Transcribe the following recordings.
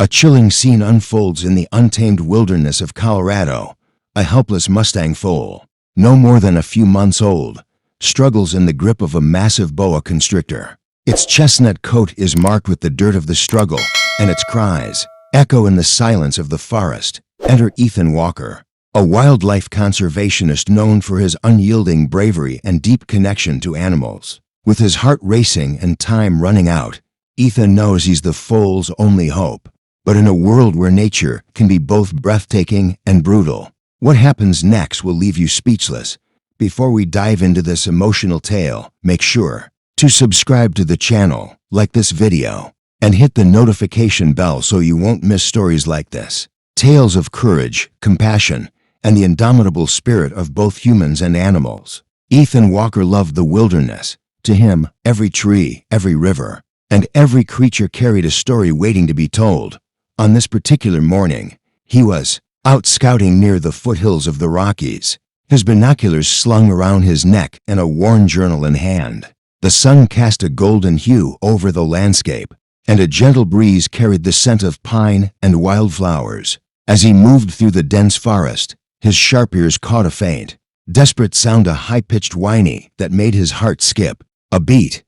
A chilling scene unfolds in the untamed wilderness of Colorado. A helpless Mustang foal, no more than a few months old, struggles in the grip of a massive boa constrictor. Its chestnut coat is marked with the dirt of the struggle, and its cries echo in the silence of the forest. Enter Ethan Walker, a wildlife conservationist known for his unyielding bravery and deep connection to animals. With his heart racing and time running out, Ethan knows he's the foal's only hope. But in a world where nature can be both breathtaking and brutal, what happens next will leave you speechless. Before we dive into this emotional tale, make sure to subscribe to the channel, like this video, and hit the notification bell so you won't miss stories like this. Tales of courage, compassion, and the indomitable spirit of both humans and animals. Ethan Walker loved the wilderness. To him, every tree, every river, and every creature carried a story waiting to be told. On this particular morning, he was out scouting near the foothills of the Rockies, his binoculars slung around his neck and a worn journal in hand. The sun cast a golden hue over the landscape, and a gentle breeze carried the scent of pine and wildflowers. As he moved through the dense forest, his sharp ears caught a faint, desperate sound, a high-pitched whiny that made his heart skip a beat.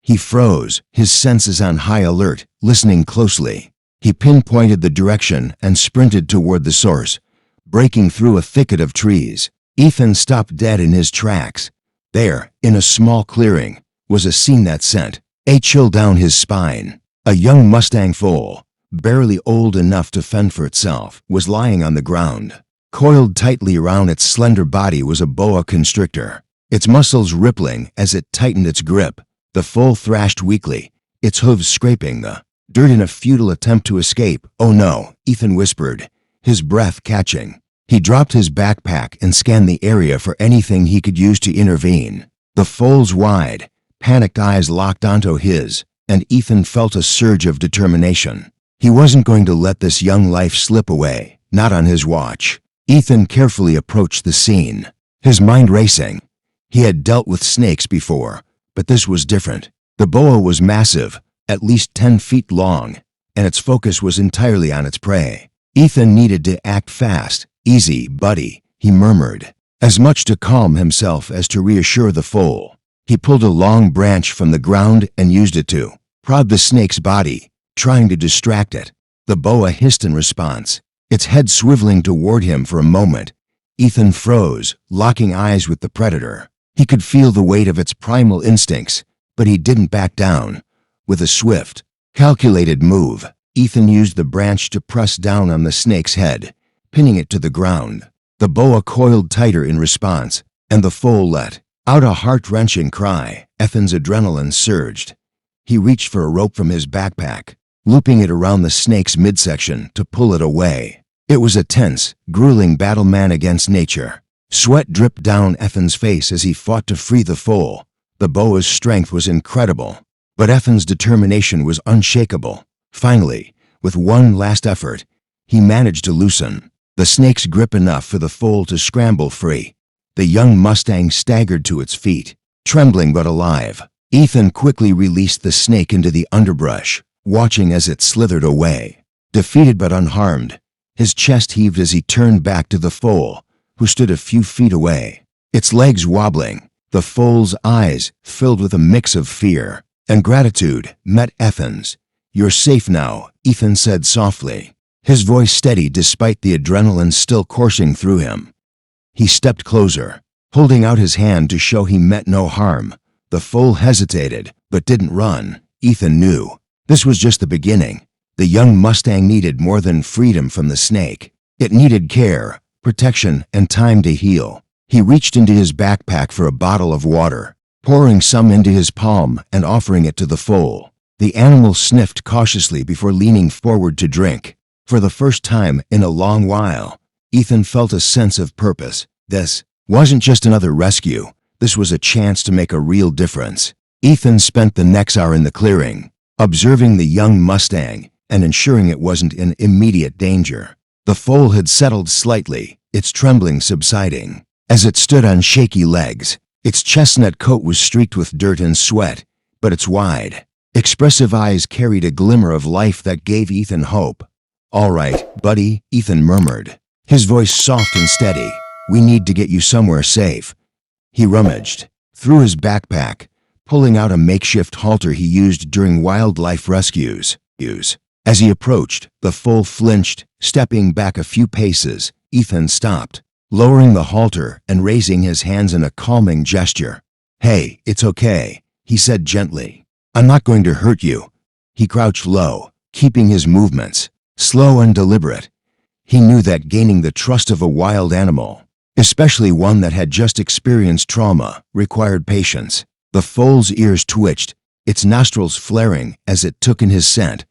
He froze, his senses on high alert, listening closely. He pinpointed the direction and sprinted toward the source, breaking through a thicket of trees. Ethan stopped dead in his tracks. There, in a small clearing, was a scene that sent a chill down his spine. A young Mustang foal, barely old enough to fend for itself, was lying on the ground. Coiled tightly around its slender body was a boa constrictor, its muscles rippling as it tightened its grip. The foal thrashed weakly, its hooves scraping the dirt in a futile attempt to escape. "Oh no," Ethan whispered, his breath catching. He dropped his backpack and scanned the area for anything he could use to intervene. The foal's wide, panicked eyes locked onto his, and Ethan felt a surge of determination. He wasn't going to let this young life slip away, not on his watch. Ethan carefully approached the scene, his mind racing. He had dealt with snakes before, but this was different. The boa was massive, at least 10 feet long, and its focus was entirely on its prey. Ethan needed to act fast. "Easy, buddy," he murmured, as much to calm himself as to reassure the foal. He pulled a long branch from the ground and used it to prod the snake's body, trying to distract it. The boa hissed in response, its head swiveling toward him. For a moment, Ethan froze, locking eyes with the predator. He could feel the weight of its primal instincts, but he didn't back down. With a swift, calculated move, Ethan used the branch to press down on the snake's head, pinning it to the ground. The boa coiled tighter in response, and the foal let out a heart-wrenching cry. Ethan's adrenaline surged. He reached for a rope from his backpack, looping it around the snake's midsection to pull it away. It was a tense, grueling battle man against nature. Sweat dripped down Ethan's face as he fought to free the foal. The boa's strength was incredible, but Ethan's determination was unshakable. Finally, with one last effort, he managed to loosen the snake's grip enough for the foal to scramble free. The young Mustang staggered to its feet, trembling but alive. Ethan quickly released the snake into the underbrush, watching as it slithered away. Defeated but unharmed, his chest heaved as he turned back to the foal, who stood a few feet away, its legs wobbling. The foal's eyes, filled with a mix of fear and gratitude, met Ethan's. "You're safe now," Ethan said softly, his voice steady despite the adrenaline still coursing through him. He stepped closer, holding out his hand to show he meant no harm. The foal hesitated, but didn't run. Ethan knew this was just the beginning. The young Mustang needed more than freedom from the snake. It needed care, protection, and time to heal. He reached into his backpack for a bottle of water, pouring some into his palm and offering it to the foal. The animal sniffed cautiously before leaning forward to drink. For the first time in a long while, Ethan felt a sense of purpose. This wasn't just another rescue. This was a chance to make a real difference. Ethan spent the next hour in the clearing, observing the young Mustang and ensuring it wasn't in immediate danger. The foal had settled slightly, its trembling subsiding. As it stood on shaky legs, its chestnut coat was streaked with dirt and sweat, but its wide, expressive eyes carried a glimmer of life that gave Ethan hope. "All right, buddy," Ethan murmured, his voice soft and steady. "We need to get you somewhere safe." He rummaged through his backpack, pulling out a makeshift halter he used during wildlife rescues. As he approached, the foal flinched, stepping back a few paces. Ethan stopped, lowering the halter and raising his hands in a calming gesture. "Hey, it's okay," he said gently. "I'm not going to hurt you." He crouched low, keeping his movements slow and deliberate. He knew that gaining the trust of a wild animal, especially one that had just experienced trauma, required patience. The foal's ears twitched, its nostrils flaring as it took in his scent.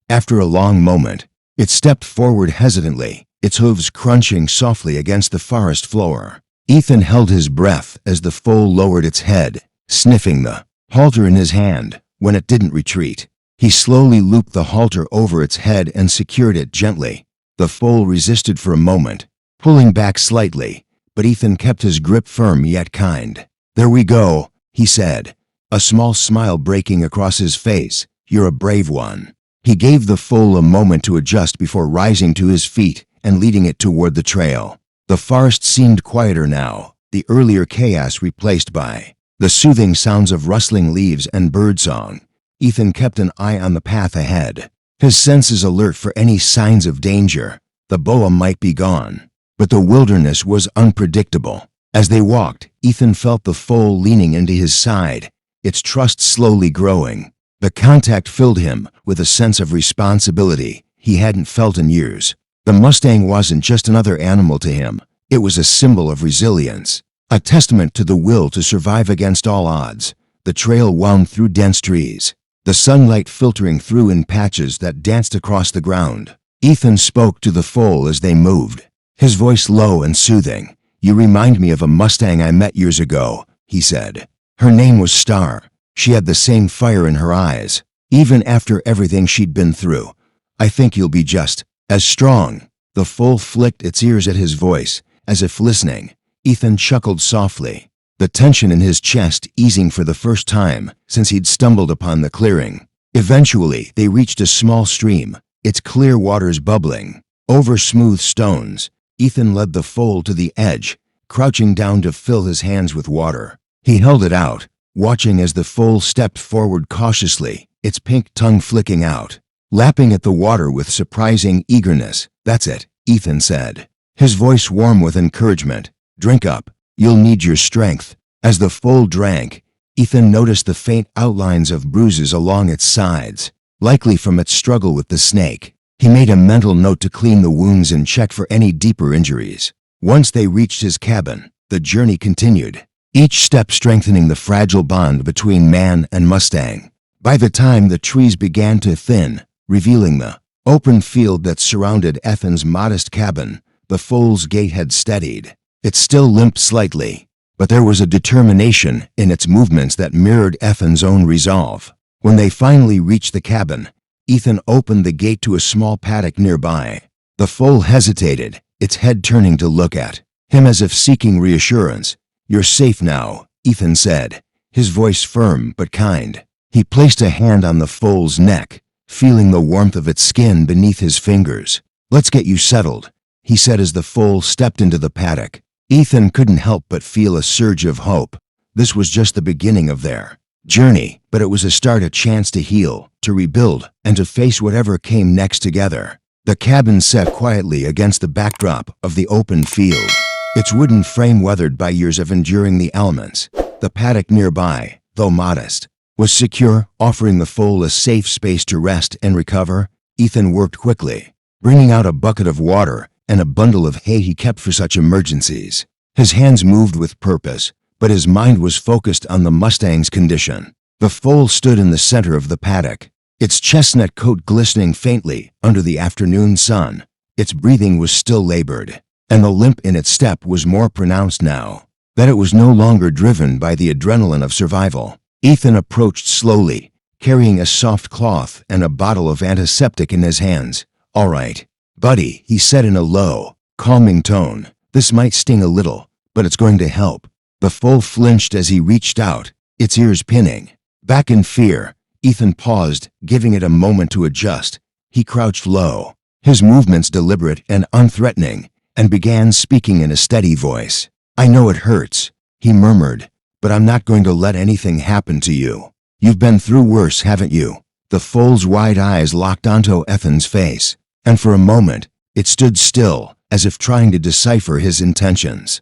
After a long moment, it stepped forward hesitantly, its hooves crunching softly against the forest floor. Ethan held his breath as the foal lowered its head, sniffing the halter in his hand. When it didn't retreat, he slowly looped the halter over its head and secured it gently. The foal resisted for a moment, pulling back slightly, but Ethan kept his grip firm yet kind. "There we go," he said, a small smile breaking across his face. "You're a brave one." He gave the foal a moment to adjust before rising to his feet and leading it toward the trail. The forest seemed quieter now, the earlier chaos replaced by the soothing sounds of rustling leaves and birdsong. Ethan kept an eye on the path ahead, his senses alert for any signs of danger. The boa might be gone, but the wilderness was unpredictable. As they walked, Ethan felt the foal leaning into his side, its trust slowly growing. The contact filled him with a sense of responsibility he hadn't felt in years. The Mustang wasn't just another animal to him, it was a symbol of resilience, a testament to the will to survive against all odds. The trail wound through dense trees, the sunlight filtering through in patches that danced across the ground. Ethan spoke to the foal as they moved, his voice low and soothing. "You remind me of a Mustang I met years ago," he said. "Her name was Star. She had the same fire in her eyes, even after everything she'd been through. I think you'll be just as strong." The foal flicked its ears at his voice, as if listening. Ethan chuckled softly, the tension in his chest easing for the first time since he'd stumbled upon the clearing. Eventually, they reached a small stream, its clear waters bubbling over smooth stones. Ethan led the foal to the edge, crouching down to fill his hands with water. He held it out, watching as the foal stepped forward cautiously, its pink tongue flicking out, lapping at the water with surprising eagerness. "That's it," Ethan said, his voice warm with encouragement. "Drink up. You'll need your strength." As the foal drank, Ethan noticed the faint outlines of bruises along its sides, likely from its struggle with the snake. He made a mental note to clean the wounds and check for any deeper injuries. Once they reached his cabin, the journey continued, each step strengthening the fragile bond between man and Mustang. By the time the trees began to thin, revealing the open field that surrounded Ethan's modest cabin, the foal's gait had steadied. It still limped slightly, but there was a determination in its movements that mirrored Ethan's own resolve. When they finally reached the cabin, Ethan opened the gate to a small paddock nearby. The foal hesitated, its head turning to look at him as if seeking reassurance. "You're safe now," Ethan said, his voice firm but kind. He placed a hand on the foal's neck, feeling the warmth of its skin beneath his fingers. "Let's get you settled," he said as the foal stepped into the paddock. Ethan couldn't help but feel a surge of hope. This was just the beginning of their journey, but it was a start, a chance to heal, to rebuild, and to face whatever came next together. The cabin sat quietly against the backdrop of the open field, its wooden frame weathered by years of enduring the elements. The paddock nearby, though modest, was secure, offering the foal a safe space to rest and recover. Ethan worked quickly, bringing out a bucket of water and a bundle of hay he kept for such emergencies. His hands moved with purpose, but his mind was focused on the Mustang's condition. The foal stood in the center of the paddock, its chestnut coat glistening faintly under the afternoon sun. Its breathing was still labored, and the limp in its step was more pronounced now that it was no longer driven by the adrenaline of survival. Ethan approached slowly, carrying a soft cloth and a bottle of antiseptic in his hands. "All right, buddy," he said in a low, calming tone. "This might sting a little, but it's going to help." The foal flinched as he reached out, its ears pinning back in fear. Ethan paused, giving it a moment to adjust. He crouched low, his movements deliberate and unthreatening, and began speaking in a steady voice. "I know it hurts," he murmured, "but I'm not going to let anything happen to you. You've been through worse, haven't you?" The foal's wide eyes locked onto Ethan's face, and for a moment, it stood still, as if trying to decipher his intentions.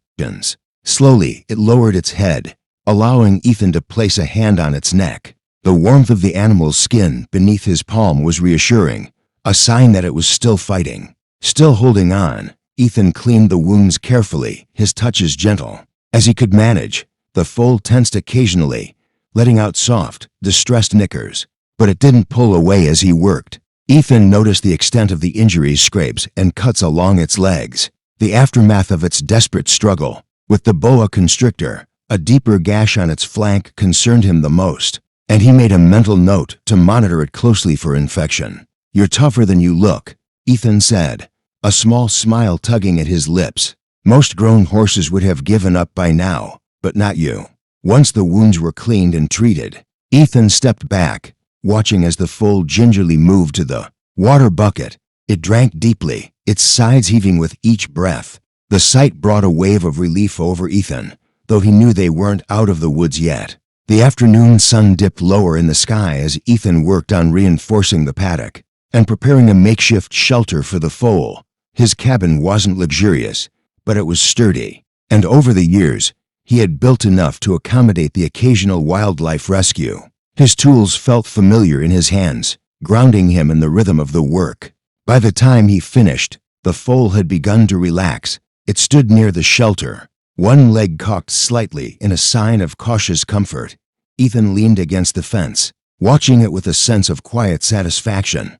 Slowly, it lowered its head, allowing Ethan to place a hand on its neck. The warmth of the animal's skin beneath his palm was reassuring, a sign that it was still fighting. Still holding on, Ethan cleaned the wounds carefully, his touches gentle. As he could manage, the foal tensed occasionally, letting out soft, distressed nickers, but it didn't pull away as he worked. Ethan noticed the extent of the injuries, scrapes, and cuts along its legs, the aftermath of its desperate struggle. With the boa constrictor, a deeper gash on its flank concerned him the most, and he made a mental note to monitor it closely for infection. "You're tougher than you look," Ethan said, a small smile tugging at his lips. "Most grown horses would have given up by now, but not you." Once the wounds were cleaned and treated, Ethan stepped back, watching as the foal gingerly moved to the water bucket. It drank deeply, its sides heaving with each breath. The sight brought a wave of relief over Ethan, though he knew they weren't out of the woods yet. The afternoon sun dipped lower in the sky as Ethan worked on reinforcing the paddock and preparing a makeshift shelter for the foal. His cabin wasn't luxurious, but it was sturdy, and over the years, he had built enough to accommodate the occasional wildlife rescue. His tools felt familiar in his hands, grounding him in the rhythm of the work. By the time he finished, the foal had begun to relax. It stood near the shelter, one leg cocked slightly in a sign of cautious comfort. Ethan leaned against the fence, watching it with a sense of quiet satisfaction.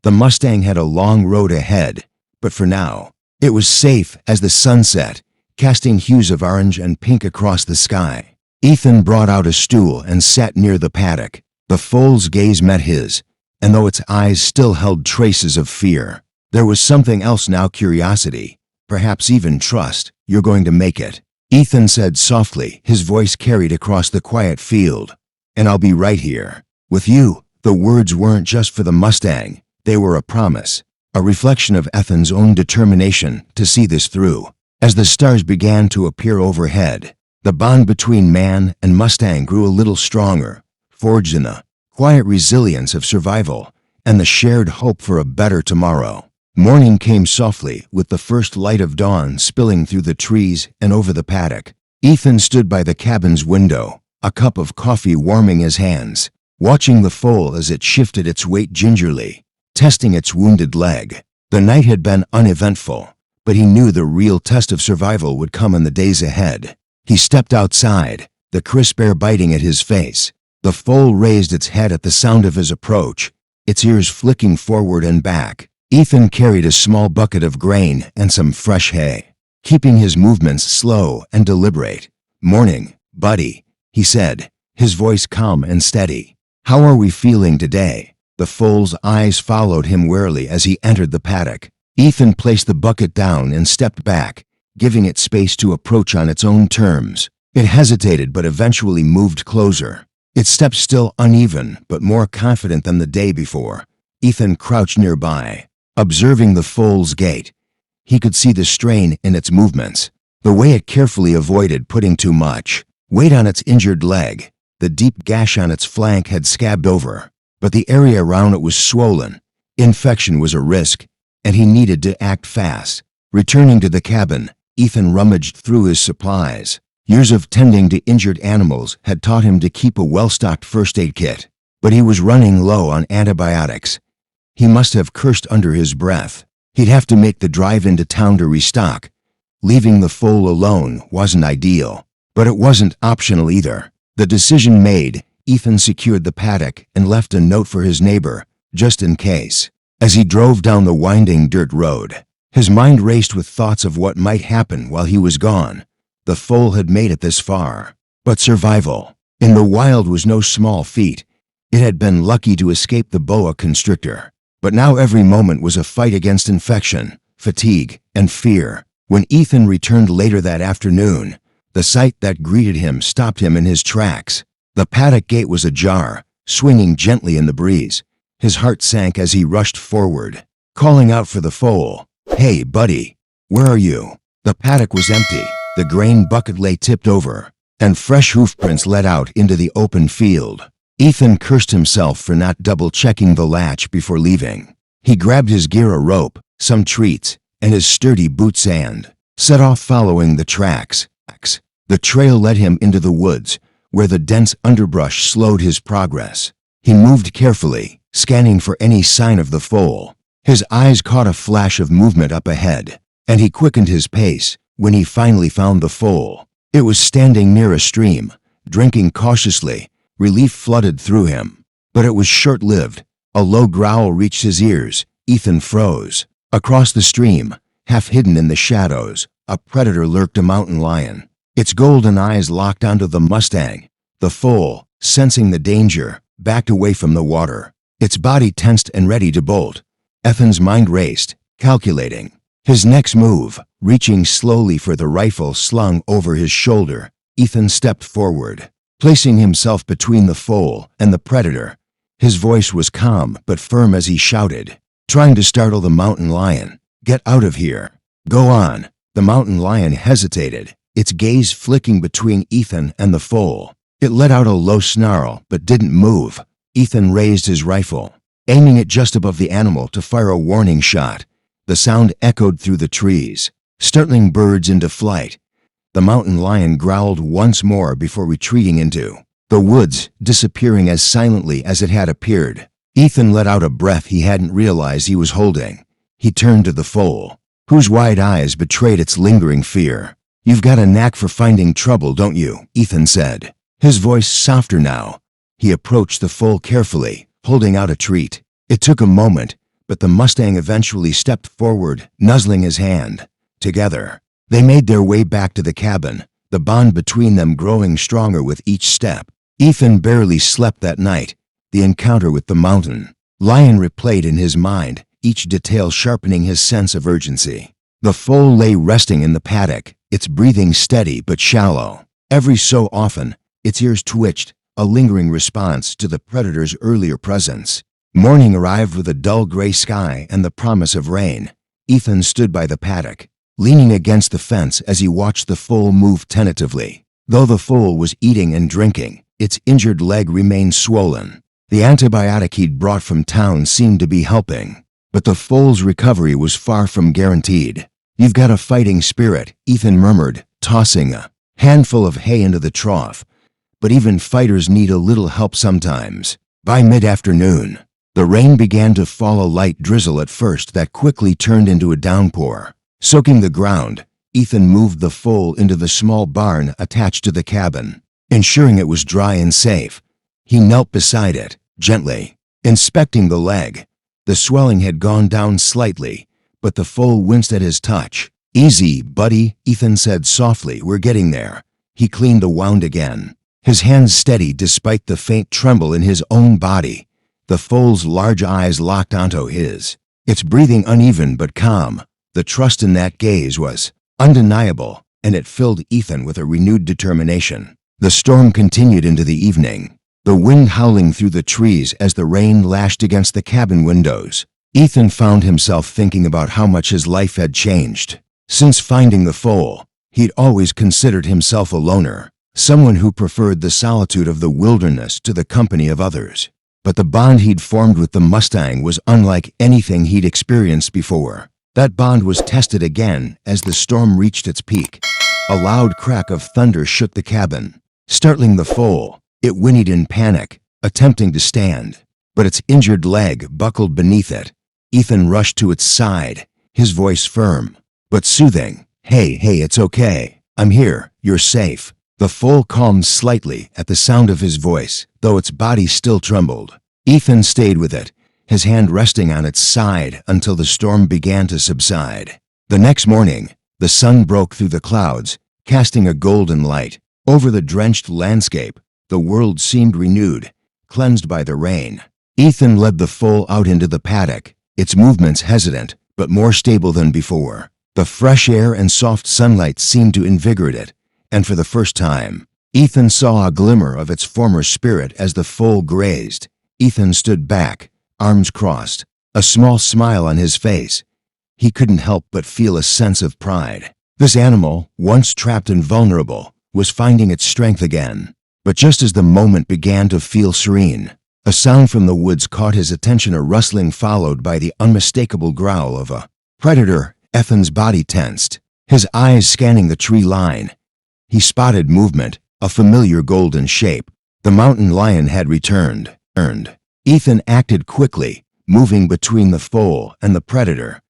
The Mustang had a long road ahead, but for now, it was safe as the sun set, casting hues of orange and pink across the sky. Ethan brought out a stool and sat near the paddock. The foal's gaze met his, and though its eyes still held traces of fear, there was something else now: curiosity, perhaps even trust. "You're going to make it," Ethan said softly, his voice carried across the quiet field. "And I'll be right here with you." The words weren't just for the Mustang, they were a promise, a reflection of Ethan's own determination to see this through. As the stars began to appear overhead, the bond between man and Mustang grew a little stronger, forged in the quiet resilience of survival and the shared hope for a better tomorrow. Morning came softly, with the first light of dawn spilling through the trees and over the paddock. Ethan stood by the cabin's window, a cup of coffee warming his hands, watching the foal as it shifted its weight gingerly, testing its wounded leg. The night had been uneventful, but he knew the real test of survival would come in the days ahead. He stepped outside, the crisp air biting at his face. The foal raised its head at the sound of his approach, its ears flicking forward and back. Ethan carried a small bucket of grain and some fresh hay, keeping his movements slow and deliberate. "Morning, buddy," he said, his voice calm and steady. "How are we feeling today?" The foal's eyes followed him warily as he entered the paddock. Ethan placed the bucket down and stepped back, giving it space to approach on its own terms. It hesitated but eventually moved closer, its steps still uneven but more confident than the day before. Ethan crouched nearby, observing the foal's gait. He could see the strain in its movements, the way it carefully avoided putting too much weight on its injured leg. The deep gash on its flank had scabbed over, but the area around it was swollen. Infection was a risk, and he needed to act fast. Returning to the cabin, Ethan rummaged through his supplies. Years of tending to injured animals had taught him to keep a well-stocked first aid kit, but he was running low on antibiotics. He must have cursed under his breath. He'd have to make the drive into town to restock. Leaving the foal alone wasn't ideal, but it wasn't optional either. The decision made, Ethan secured the paddock and left a note for his neighbor, just in case. As he drove down the winding dirt road, his mind raced with thoughts of what might happen while he was gone. The foal had made it this far, but survival in the wild was no small feat. It had been lucky to escape the boa constrictor, but now every moment was a fight against infection, fatigue, and fear. When Ethan returned later that afternoon, the sight that greeted him stopped him in his tracks. The paddock gate was ajar, swinging gently in the breeze. His heart sank as he rushed forward. calling out for the foal. "Hey, buddy, where are you?" The paddock was empty. The grain bucket lay tipped over, and fresh hoofprints led out into the open field. Ethan cursed himself for not double-checking the latch before leaving. He grabbed his gear, a rope, some treats, and his sturdy boots and set off following the tracks. The trail led him into the woods, where the dense underbrush slowed his progress. He moved carefully, scanning for any sign of the foal. His eyes caught a flash of movement up ahead, and he quickened his pace when he finally found the foal. It was standing near a stream, drinking cautiously. Relief flooded through him, but it was short-lived. A low growl reached his ears. Ethan froze. Across the stream, half hidden in the shadows, a predator lurked, a mountain lion. Its golden eyes locked onto the Mustang. The foal, sensing the danger, backed away from the water, its body tensed and ready to bolt. Ethan's mind raced, calculating his next move. Reaching slowly for the rifle slung over his shoulder, Ethan stepped forward, placing himself between the foal and the predator. His voice was calm but firm as he shouted, trying to startle the mountain lion. "Get out of here." "Go on." The mountain lion hesitated, its gaze flicking between Ethan and the foal. It let out a low snarl but didn't move. Ethan raised his rifle, aiming it just above the animal to fire a warning shot. The sound echoed through the trees, startling birds into flight. The mountain lion growled once more before retreating into the woods, disappearing as silently as it had appeared. Ethan let out a breath he hadn't realized he was holding. He turned to the foal, whose wide eyes betrayed its lingering fear. "You've got a knack for finding trouble, don't you?" Ethan said, his voice softer now. He approached the foal carefully, holding out a treat. It took a moment, but the Mustang eventually stepped forward, nuzzling his hand. Together, they made their way back to the cabin, the bond between them growing stronger with each step. Ethan barely slept that night. The encounter with the mountain lion replayed in his mind, each detail sharpening his sense of urgency. The foal lay resting in the paddock, its breathing steady but shallow. Every so often, its ears twitched, a lingering response to the predator's earlier presence. Morning arrived with a dull gray sky and the promise of rain. Ethan stood by the paddock, leaning against the fence as he watched the foal move tentatively. Though the foal was eating and drinking, its injured leg remained swollen. The antibiotic he'd brought from town seemed to be helping, but the foal's recovery was far from guaranteed. "You've got a fighting spirit," Ethan murmured, tossing a handful of hay into the trough. "But even fighters need a little help sometimes." By mid-afternoon, the rain began to fall, a light drizzle at first that quickly turned into a downpour. Soaking the ground, Ethan moved the foal into the small barn attached to the cabin. Ensuring it was dry and safe, he knelt beside it, gently inspecting the leg. The swelling had gone down slightly, but the foal winced at his touch. "Easy, buddy," Ethan said softly, "we're getting there." He cleaned the wound again, his hands steady despite the faint tremble in his own body. The foal's large eyes locked onto his, its breathing uneven but calm. The trust in that gaze was undeniable, and it filled Ethan with a renewed determination. The storm continued into the evening, the wind howling through the trees as the rain lashed against the cabin windows. Ethan found himself thinking about how much his life had changed. Since finding the foal, he'd always considered himself a loner, someone who preferred the solitude of the wilderness to the company of others. But the bond he'd formed with the Mustang was unlike anything he'd experienced before. That bond was tested again as the storm reached its peak. A loud crack of thunder shook the cabin, startling the foal. It whinnied in panic, attempting to stand, but its injured leg buckled beneath it. Ethan rushed to its side, his voice firm but soothing. Hey, it's okay. I'm here. You're safe." The foal calmed slightly at the sound of his voice, though its body still trembled. Ethan stayed with it, his hand resting on its side until the storm began to subside. The next morning, the sun broke through the clouds, casting a golden light over the drenched landscape. The world seemed renewed, cleansed by the rain. Ethan led the foal out into the paddock, its movements hesitant but more stable than before. The fresh air and soft sunlight seemed to invigorate it, and for the first time, Ethan saw a glimmer of its former spirit as the foal grazed. Ethan stood back, arms crossed, a small smile on his face. He couldn't help but feel a sense of pride. This animal, once trapped and vulnerable, was finding its strength again. But just as the moment began to feel serene, a sound from the woods caught his attention, a rustling followed by the unmistakable growl of a predator. Ethan's body tensed, his eyes scanning the tree line. He spotted movement, a familiar golden shape. The mountain lion had returned. Ethan acted quickly, moving between the foal and the predator.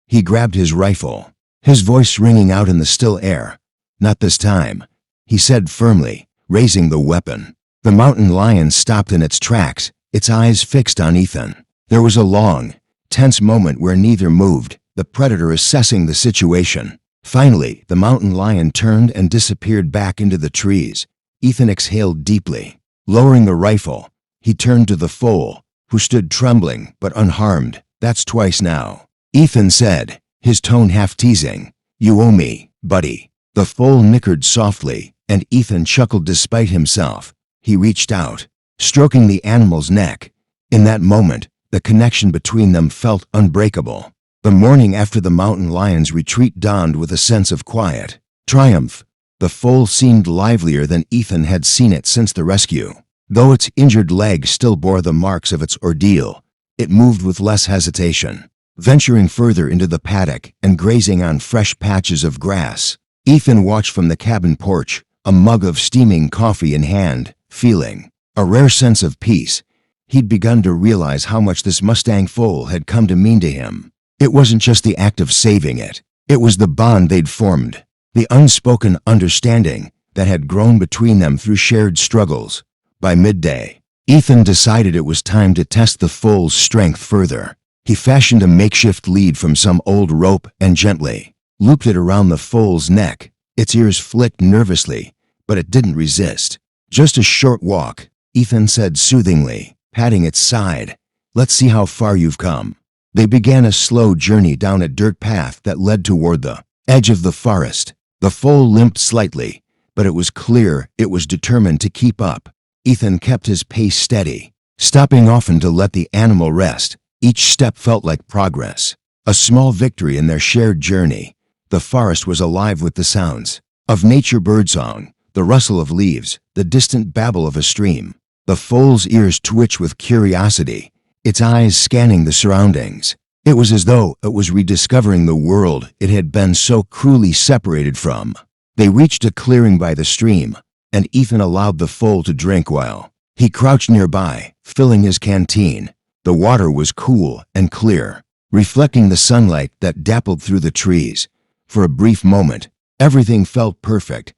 He grabbed his rifle, his voice ringing out in the still air. "Not this time," he said firmly, raising the weapon. The mountain lion stopped in its tracks, its eyes fixed on Ethan. There was a long, tense moment where neither moved, the predator assessing the situation. Finally, the mountain lion turned and disappeared back into the trees. Ethan exhaled deeply. Lowering the rifle, he turned to the foal, who stood trembling but unharmed. "That's twice now," Ethan said, his tone half teasing. "You owe me, buddy." The foal nickered softly, and Ethan chuckled despite himself. He reached out, stroking the animal's neck. In that moment, the connection between them felt unbreakable. The morning after the mountain lion's retreat dawned with a sense of quiet triumph. The foal seemed livelier than Ethan had seen it since the rescue. Though its injured leg still bore the marks of its ordeal, it moved with less hesitation, venturing further into the paddock and grazing on fresh patches of grass. Ethan watched from the cabin porch, a mug of steaming coffee in hand, feeling a rare sense of peace. He'd begun to realize how much this Mustang foal had come to mean to him. It wasn't just the act of saving it. It was the bond they'd formed, the unspoken understanding that had grown between them through shared struggles. By midday, Ethan decided it was time to test the foal's strength further. He fashioned a makeshift lead from some old rope and gently looped it around the foal's neck. Its ears flicked nervously, but it didn't resist. "Just a short walk," Ethan said soothingly, patting its side. "Let's see how far you've come." They began a slow journey down a dirt path that led toward the edge of the forest. The foal limped slightly, but it was clear it was determined to keep up. Ethan kept his pace steady, stopping often to let the animal rest. Each step felt like progress, a small victory in their shared journey. The forest was alive with the sounds of nature, birdsong, the rustle of leaves, the distant babble of a stream. The foal's ears twitched with curiosity, its eyes scanning the surroundings. It was as though it was rediscovering the world it had been so cruelly separated from. They reached a clearing by the stream, and Ethan allowed the foal to drink while he crouched nearby, filling his canteen. The water was cool and clear, reflecting the sunlight that dappled through the trees. For a brief moment, everything felt perfect,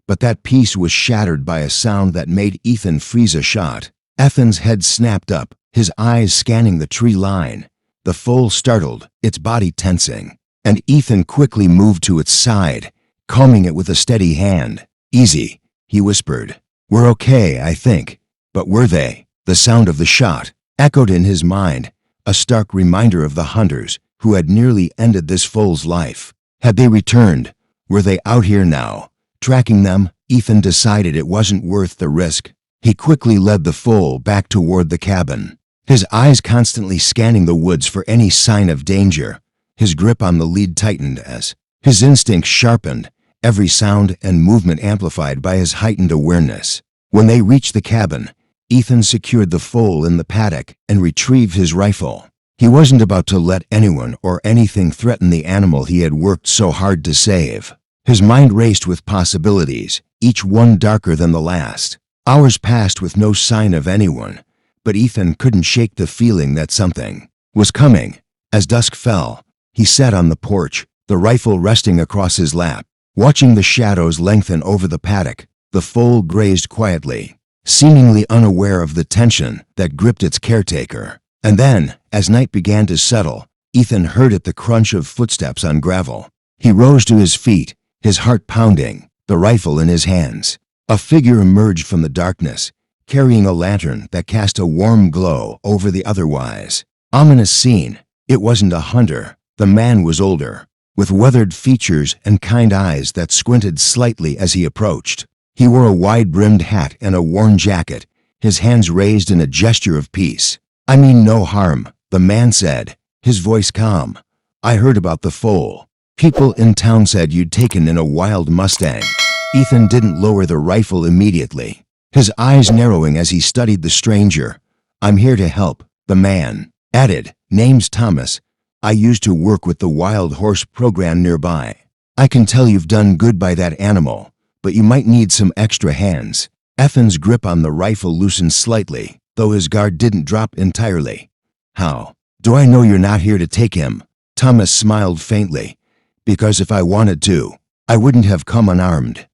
but that peace was shattered by a sound that made Ethan freeze a shot. Ethan's head snapped up, his eyes scanning the tree line. The foal startled, its body tensing, and Ethan quickly moved to its side, calming it with a steady hand. "Easy," he whispered. "We're okay, I think." But were they? The sound of the shot echoed in his mind, a stark reminder of the hunters who had nearly ended this foal's life. Had they returned? Were they out here now, tracking them? Ethan decided it wasn't worth the risk. He quickly led the foal back toward the cabin, his eyes constantly scanning the woods for any sign of danger. His grip on the lead tightened as his instincts sharpened, every sound and movement amplified by his heightened awareness. When they reached the cabin, Ethan secured the foal in the paddock and retrieved his rifle. He wasn't about to let anyone or anything threaten the animal he had worked so hard to save. His mind raced with possibilities, each one darker than the last. Hours passed with no sign of anyone, but Ethan couldn't shake the feeling that something was coming. As dusk fell, he sat on the porch, the rifle resting across his lap, watching the shadows lengthen over the paddock. The foal grazed quietly, seemingly unaware of the tension that gripped its caretaker. And then, as night began to settle, Ethan heard the crunch of footsteps on gravel. He rose to his feet, his heart pounding, the rifle in his hands. A figure emerged from the darkness, carrying a lantern that cast a warm glow over the otherwise ominous scene. It wasn't a hunter. The man was older, with weathered features and kind eyes that squinted slightly as he approached. He wore a wide-brimmed hat and a worn jacket, his hands raised in a gesture of peace. "I mean no harm," the man said, his voice calm. I heard about the foal. People in town said you'd taken in a wild Mustang. Ethan didn't lower the rifle immediately, his eyes narrowing as he studied the stranger. I'm here to help, the man added. Name's Thomas. I used to work with the wild horse program nearby. I can tell you've done good by that animal, but you might need some extra hands. Ethan's grip on the rifle loosened slightly, though his guard didn't drop entirely. How do I know you're not here to take him? Thomas smiled faintly. Because if I wanted to, I wouldn't have come unarmed.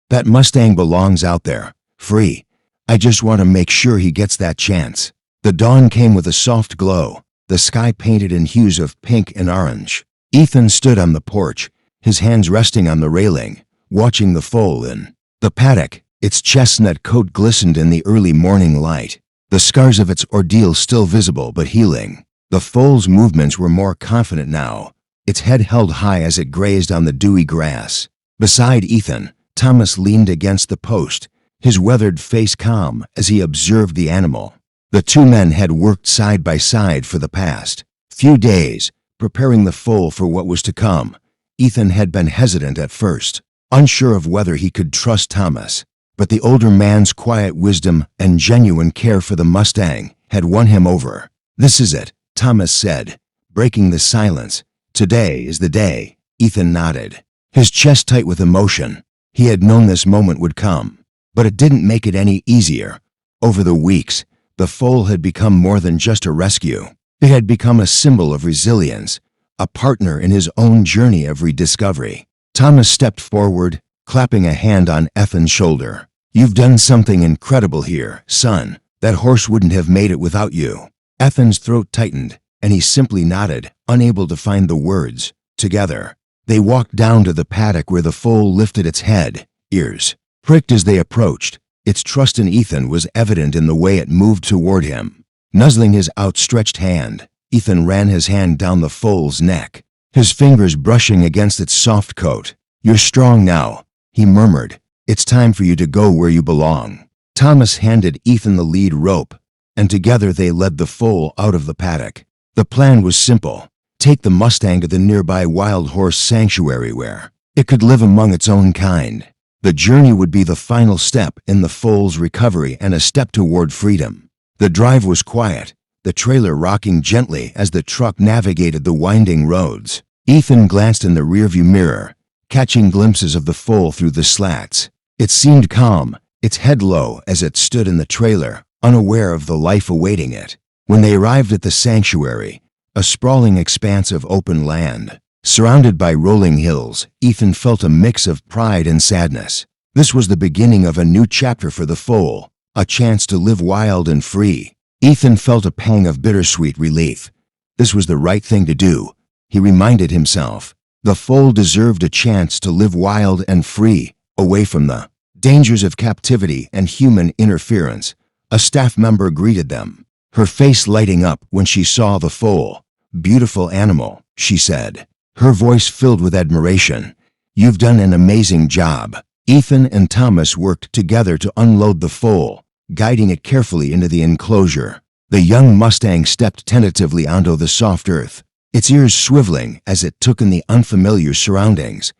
That Mustang belongs out there, free. I just want to make sure he gets that chance. The dawn came with a soft glow, the sky painted in hues of pink and orange. Ethan stood on the porch, his hands resting on the railing, watching the foal in the paddock. Its chestnut coat glistened in the early morning light, the scars of its ordeal still visible but healing. The foal's movements were more confident now, its head held high as it grazed on the dewy grass. Beside Ethan, Thomas leaned against the post, his weathered face calm as he observed the animal. The two men had worked side by side for the past few days, preparing the foal for what was to come. Ethan had been hesitant at first, unsure of whether he could trust Thomas, but the older man's quiet wisdom and genuine care for the Mustang had won him over. This is it, Thomas said, breaking the silence. Today is the day. Ethan nodded, his chest tight with emotion. He had known this moment would come, but it didn't make it any easier. Over the weeks, the foal had become more than just a rescue. It had become a symbol of resilience, a partner in his own journey of rediscovery. Thomas stepped forward, clapping a hand on Ethan's shoulder. You've done something incredible here, son. That horse wouldn't have made it without you. Ethan's throat tightened, and he simply nodded, unable to find the words. Together, they walked down to the paddock where the foal lifted its head, ears pricked as they approached. Its trust in Ethan was evident in the way it moved toward him. Nuzzling his outstretched hand, Ethan ran his hand down the foal's neck, his fingers brushing against its soft coat. You're strong now, he murmured. It's time for you to go where you belong. Thomas handed Ethan the lead rope, and together they led the foal out of the paddock. The plan was simple. Take the Mustang to the nearby wild horse sanctuary where it could live among its own kind. The journey would be the final step in the foal's recovery and a step toward freedom. The drive was quiet, the trailer rocking gently as the truck navigated the winding roads. Ethan glanced in the rearview mirror, catching glimpses of the foal through the slats. It seemed calm, its head low as it stood in the trailer, unaware of the life awaiting it. When they arrived at the sanctuary, a sprawling expanse of open land, surrounded by rolling hills, Ethan felt a mix of pride and sadness. This was the beginning of a new chapter for the foal, a chance to live wild and free. Ethan felt a pang of bittersweet relief. This was the right thing to do, he reminded himself. The foal deserved a chance to live wild and free, away from the dangers of captivity and human interference. A staff member greeted them, her face lighting up when she saw the foal. Beautiful animal, she said, her voice filled with admiration. You've done an amazing job. Ethan and Thomas worked together to unload the foal, guiding it carefully into the enclosure. The young Mustang stepped tentatively onto the soft earth, its ears swiveling as it took in the unfamiliar surroundings.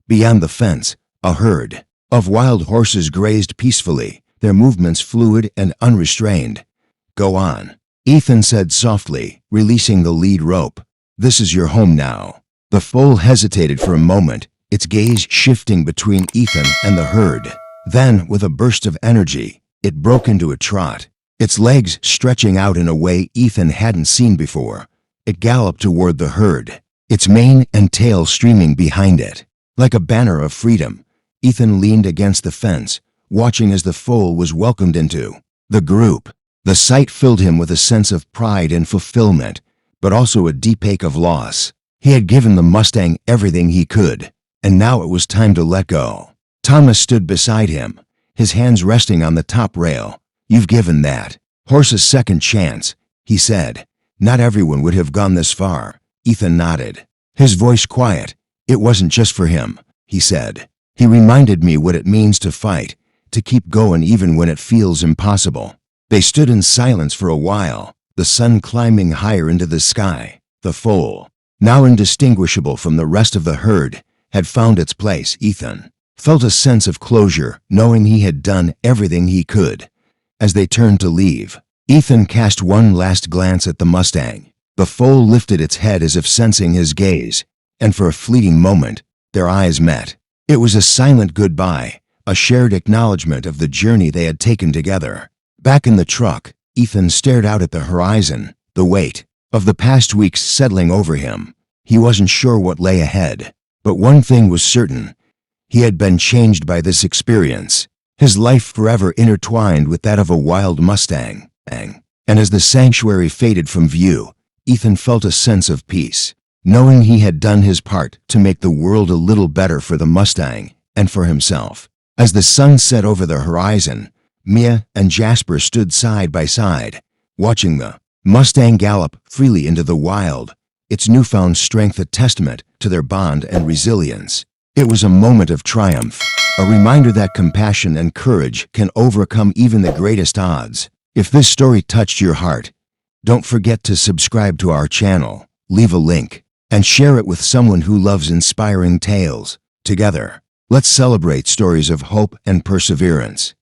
Beyond the fence, a herd of wild horses grazed peacefully, their movements fluid and unrestrained. Go on, Ethan said softly, releasing the lead rope. This is your home now. The foal hesitated for a moment, its gaze shifting between Ethan and the herd. Then, with a burst of energy, it broke into a trot, its legs stretching out in a way Ethan hadn't seen before. It galloped toward the herd, its mane and tail streaming behind it. Like a banner of freedom, Ethan leaned against the fence, watching as the foal was welcomed into the group. The sight filled him with a sense of pride and fulfillment, but also a deep ache of loss. He had given the Mustang everything he could, and now it was time to let go. Thomas stood beside him, his hands resting on the top rail. You've given that horse a second chance, he said. Not everyone would have gone this far. Ethan nodded, his voice quiet. It wasn't just for him, he said. He reminded me what it means to fight, to keep going even when it feels impossible. They stood in silence for a while, the sun climbing higher into the sky. The foal, now indistinguishable from the rest of the herd, had found its place. Ethan felt a sense of closure, knowing he had done everything he could. As they turned to leave, Ethan cast one last glance at the Mustang. The foal lifted its head as if sensing his gaze, and for a fleeting moment, their eyes met. It was a silent goodbye, a shared acknowledgement of the journey they had taken together. Back in the truck, Ethan stared out at the horizon, the weight of the past weeks settling over him. He wasn't sure what lay ahead, but one thing was certain. He had been changed by this experience, his life forever intertwined with that of a wild Mustang. And as the sanctuary faded from view, Ethan felt a sense of peace, knowing he had done his part to make the world a little better for the Mustang and for himself. As the sun set over the horizon, Mia and Jasper stood side by side, watching the Mustang gallop freely into the wild, its newfound strength a testament to their bond and resilience. It was a moment of triumph, a reminder that compassion and courage can overcome even the greatest odds. If this story touched your heart, don't forget to subscribe to our channel, leave a link, and share it with someone who loves inspiring tales. Together, let's celebrate stories of hope and perseverance.